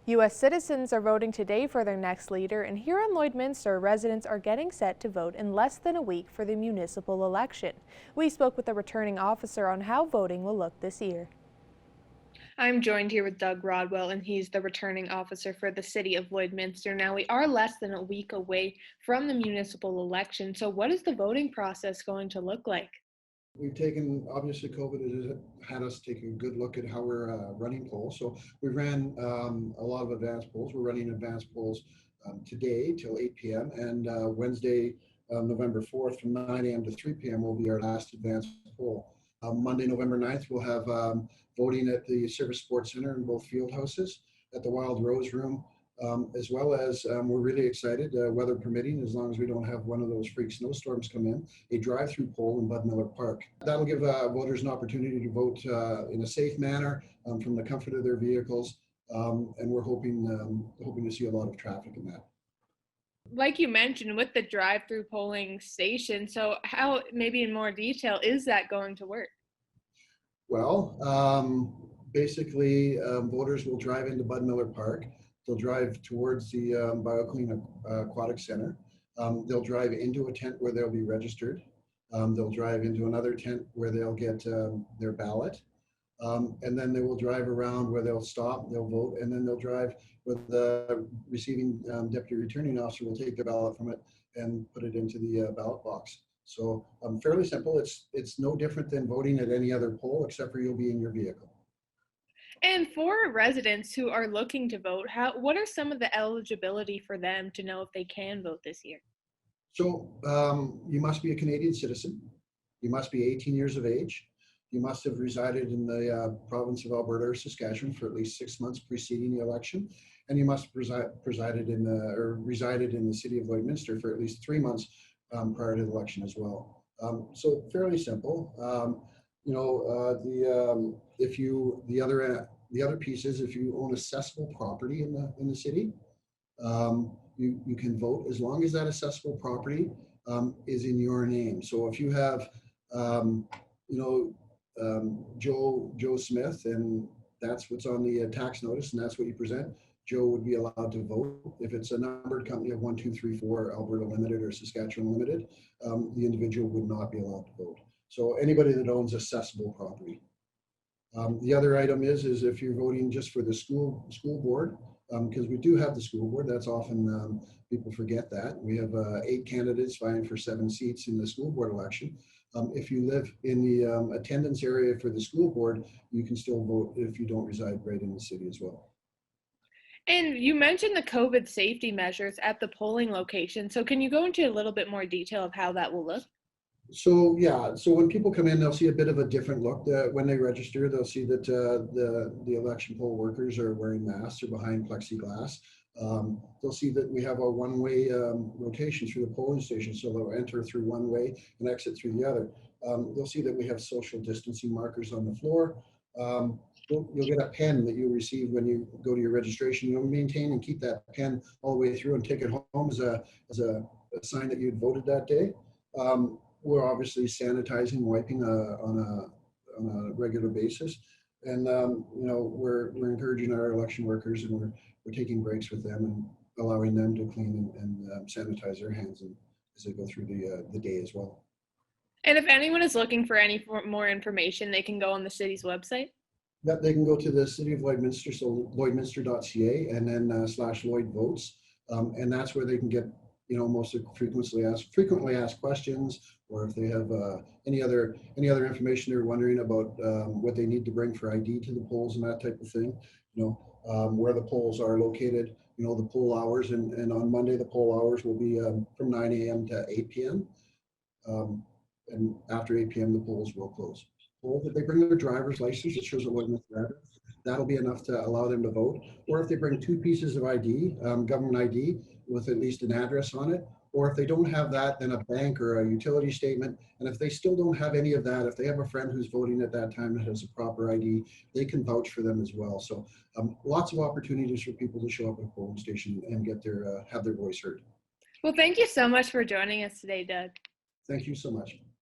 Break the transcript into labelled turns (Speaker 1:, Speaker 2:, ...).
Speaker 1: U.S. citizens are voting today for their next leader, and here in Lloydminster, residents are getting set to vote in less than a week for the municipal election. We spoke with a returning officer on how voting will look this year.
Speaker 2: I'm joined here with Doug Rodwell, and he's the returning officer for the city of Lloydminster. Now, we are less than a week away from the municipal election, so what is the voting process going to look like?
Speaker 3: We've taken, obviously COVID has had us take a good look at how we're running polls. So we ran a lot of advanced polls. We're running advanced polls today till 8 p.m. and Wednesday, November 4th from 9 a.m. to 3 p.m. will be our last advanced poll. Monday, November 9th, we'll have voting at the Service Sports Center in both field houses, at the Wild Rose Room, as well as we're really excited, weather permitting, as long as we don't have one of those freak snowstorms come in, a drive-through poll in Bud Miller Park. That'll give voters an opportunity to vote in a safe manner from the comfort of their vehicles, and we're hoping to see a lot of traffic in that.
Speaker 2: Like you mentioned, with the drive-through polling station, so how, maybe in more detail, is that going to work?
Speaker 3: Well, basically, voters will drive into Bud Miller Park. They'll drive towards the BioClean Aquatic Center. They'll drive into a tent where they'll be registered. They'll drive into another tent where they'll get their ballot. And then they will drive around where they'll stop, they'll vote, and then they'll drive where the receiving deputy returning officer will take the ballot from it and put it into the ballot box. So fairly simple. It's no different than voting at any other poll, except for you'll be in your vehicle.
Speaker 2: And for residents who are looking to vote, what are some of the eligibility for them to know if they can vote this year?
Speaker 3: So you must be a Canadian citizen. You must be 18 years of age. You must have resided in the province of Alberta or Saskatchewan for at least 6 months preceding the election, and you must have resided in the city of Lloydminster for at least 3 months prior to the election as well. So fairly simple. The other piece is if you own assessable property in the city, you can vote as long as that assessable property is in your name. So if you have Joe Smith, and that's what's on the tax notice, and that's what you present, Joe would be allowed to vote. If it's a numbered company of 1, 2, 3, 4, Alberta Limited or Saskatchewan Limited, the individual would not be allowed to vote. So anybody that owns accessible property. The other item is if you're voting just for the school board, because we do have the school board. That's often people forget that. We have 8 candidates vying for 7 seats in the school board election. If you live in the attendance area for the school board, you can still vote if you don't reside right in the city as well.
Speaker 2: And you mentioned the COVID safety measures at the polling location. So can you go into a little bit more detail of how that will look?
Speaker 3: So yeah, so when people come in, they'll see a bit of a different look. When they register, they'll see that the election poll workers are wearing masks or behind plexiglass. They'll see that we have a one-way rotation through the polling station, so they'll enter through one way and exit through the other. They'll see that we have social distancing markers on the floor. You'll get a pen that you receive when you go to your registration. You'll maintain and keep that pen all the way through and take it home as a sign that you'd voted that day. We're obviously sanitizing, wiping on a regular basis, and we're encouraging our election workers, and we're taking breaks with them and allowing them to clean and sanitize their hands as they go through the day as well.
Speaker 2: And if anyone is looking for any more information, they can go on the city's website?
Speaker 3: Yep, they can go to the City of Lloydminster, so lloydminster.ca, and then /Lloyd votes, and that's where they can get most frequently asked questions, or if they have any other information they're wondering about what they need to bring for ID to the polls and that type of thing. Where the polls are located, the poll hours, and on Monday the poll hours will be from 9 a.m. to 8 p.m. And after 8 p.m. the polls will close. If they bring their driver's license that shows a Lloydminster address, that'll be enough to allow them to vote. Or if they bring 2 pieces of ID, government ID, with at least an address on it, or if they don't have that, then a bank or a utility statement. And if they still don't have any of that, if they have a friend who's voting at that time that has a proper ID, they can vouch for them as well. So lots of opportunities for people to show up at a polling station and get have their voice heard.
Speaker 2: Well, thank you so much for joining us today, Doug.
Speaker 3: Thank you so much.